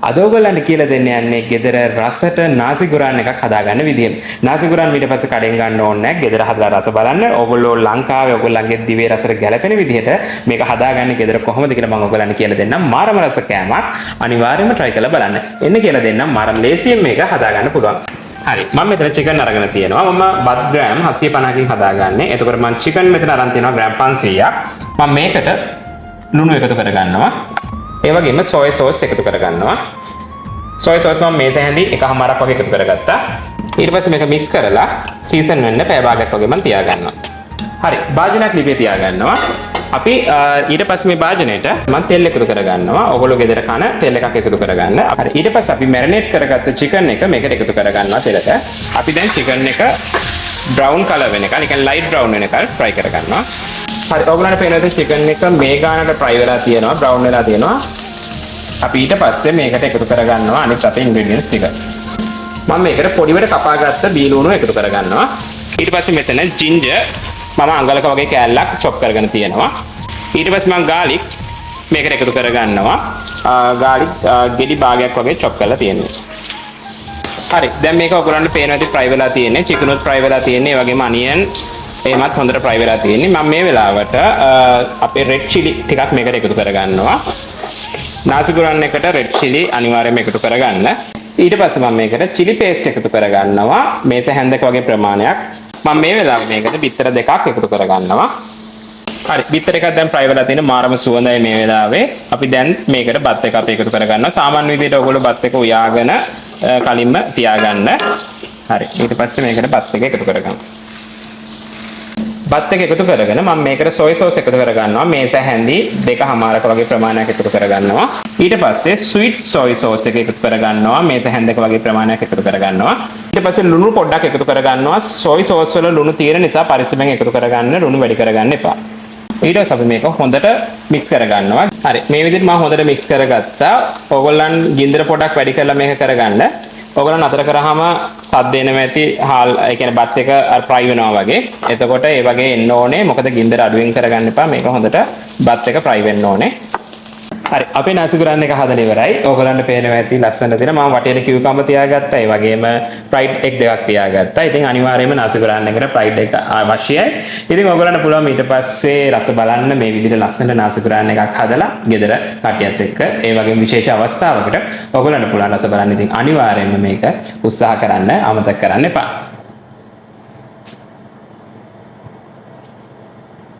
අද ඔයගොල්ලන්ට කියලා දෙන්න යන්නේ ගෙදර රසට නාසි ගුරාන් එකක් හදාගන්න විදිය. නාසි ගුරාන් ඊට පස්සේ කඩෙන් ගන්න ඕනේ නැහැ. ගෙදර හදලා රස බලන්න. ඔයගොල්ලෝ ලංකාවේ ඔයගොල්ලන්ගේ දිවේ රසට ගැලපෙන විදිහට මේක හදාගන්නේ ගෙදර කොහොමද කියලා මම ඔයගොල්ලන්ට කියලා දෙන්නම්. මාරම රස කෑමක් අනිවාර්යයෙන්ම try කරලා බලන්න. එන්න කියලා දෙන්නම් මාරම ලේසියෙන් මේක හදාගන්න පුළුවන්. හරි මම මෙතන chicken අරගෙන තියෙනවා. මම බත් ග්‍රෑම් 750කින් හදාගන්නේ. එතකොට මම chicken මෙතන අරන් තියෙනවා ග්‍රෑම් 500ක්. මම මේකට ලුණු එකතු කරගන්නවා. ඒ වගේම soy sauce එකතු කරගන්නවා. soy sauce මම මේස හැඳි එකමාරක් වගේ එකතු කරගත්තා. ඊට පස්සේ මේක mix කරලා season වෙන්න පැය භාගයක් වගේ මම තියාගන්නවා. හරි භාජනයක් ලිපේ තියාගන්නවා. අපි ඊට පස්සේ මේ භාජනයට මම තෙල් එකතු කරගන්නවා. ඔයගොල්ලෝ ගෙදර කන තෙල් එකක් එකතු කරගන්න. හරි ඊට පස්සේ අපි marinate කරගත්ත chicken එක මේකට එකතු කරගන්නවා තෙලට. අපි දැන් chicken එක brown color වෙනකන්, ඒ කියන්නේ light brown වෙනකන් fry කරගන්නවා. හරි ඔයගොල්ලන්ට පේනද chicken එක මේ ගානට fry වෙලා තියෙනවා, brown වෙලා තියෙනවා. අපි ඊට පස්සේ මේකට එකතු කරගන්නවා අනිත් අපේ ingredients ටික. මම මේකට පොඩිවට කපාගත්ත බීලුණු එකතු කරගන්නවා. ඊට පස්සේ මෙතන ginger මම අඟලක වගේ කෑල්ලක් chop කරගෙන තියෙනවා. ඊට පස්සේ මම garlic මේකට එකතු කරගන්නවා. garlic ගෙඩි භාගයක් වගේ chop කරලා තියෙනවා. හරි දැන් මේක ඔයගොල්ලන්ට පේනවා ඉතින් fry වෙලා තියෙන්නේ. chicken උත් fry වෙලා තියෙන්නේ. ඒ වගේම onion එහෙමත් හොඳට fry වෙලා තියෙන්නේ. මම මේ වෙලාවට අපේ red chili ටිකක් මේකට එකතු කරගන්නවා. නාසි ගුරාන් එකට red chili අනිවාර්යයෙන්ම එකතු කරගන්න. ඊට පස්සේ මම මේකට chili paste එකතු කරගන්නවා. මේස හැන්දක වගේ ප්‍රමාණයක්. මම මේ වෙලාවේ මේකට බිත්තර දෙකක් එකතු කරගන්නවා. හරි බිත්තර එකක් දැන් fry වෙලා තියෙන මාරම සුවඳයි මේ වෙලාවේ. අපි දැන් මේකට බත් එක අපි එකතු කරගන්නවා. සාමාන්‍ය විදිහට ඔයගොල්ලෝ බත් එක උයාගෙන කලින්ම තියාගන්න. හරි ඊට පස්සේ මේකට බත් එක එකතු කරගන්න. බත් එක එකතු කරගෙන මම මේකට soy sauce එකතු කරගන්නවා. මේස හැන්දි දෙකමාරක වගේ ප්‍රමාණයක් එකතු කරගන්නවා. ඊට පස්සේ sweet soy sauce එක එකතු කරගන්නවා. මේස හැන්දක වගේ ප්‍රමාණයක් එකතු කරගන්නවා. ඊට පස්සේ ලුණු පොඩ්ඩක් එකතු කරගන්නවා. soy sauce වල ලුණු තියෙන නිසා පරිස්සමෙන් එකතු කරගන්න. ලුණු වැඩි කරගන්න එපා. ඊට පස්සේ අපි මේක හොඳට mix කරගන්නවා. හරි මේ විදිහට මම හොඳට mix කරගත්තා. ඕගොල්ලන් ගින්දර පොඩක් වැඩි කරලා මේක කරගන්න. ඔයගොල්ලන් අතර කරාම සද්ද එනවා ඇති හාල් ඒ කියන්නේ බත් එක fry වෙනවා වගේ. එතකොට ඒ වගේ එන්න ඕනේ. මොකද ගින්දර අඩුවෙන් කරගන්න එපා. මේක හොඳට බත් එක fry වෙන්න ඕනේ. හරි අපේ නාසි ගුරාන් එක හදලා ඉවරයි. ඔයගොල්ලන්ට පේනවා ඇති ලස්සන දෙන මම වටේට කිව්කම්බ තියාගත්තා. ඒ වගේම fried egg දෙකක් තියාගත්තා. ඉතින් අනිවාර්යයෙන්ම නාසි ගුරාන් එකට fried egg අවශ්‍යයි. ඉතින් ඔයගොල්ලන්ට පුළුවන් ඊට පස්සේ රස බලන්න මේ විදිහට ලස්සන නාසි ගුරාන් එකක් හදලා ගෙදර කට්ටියත් එක්ක ඒ වගේම විශේෂ අවස්ථාවකට ඔයගොල්ලන්ට පුළුවන් රස බලන්න. ඉතින් අනිවාර්යයෙන්ම මේක උත්සාහ කරන්න අමතක කරන්න එපා.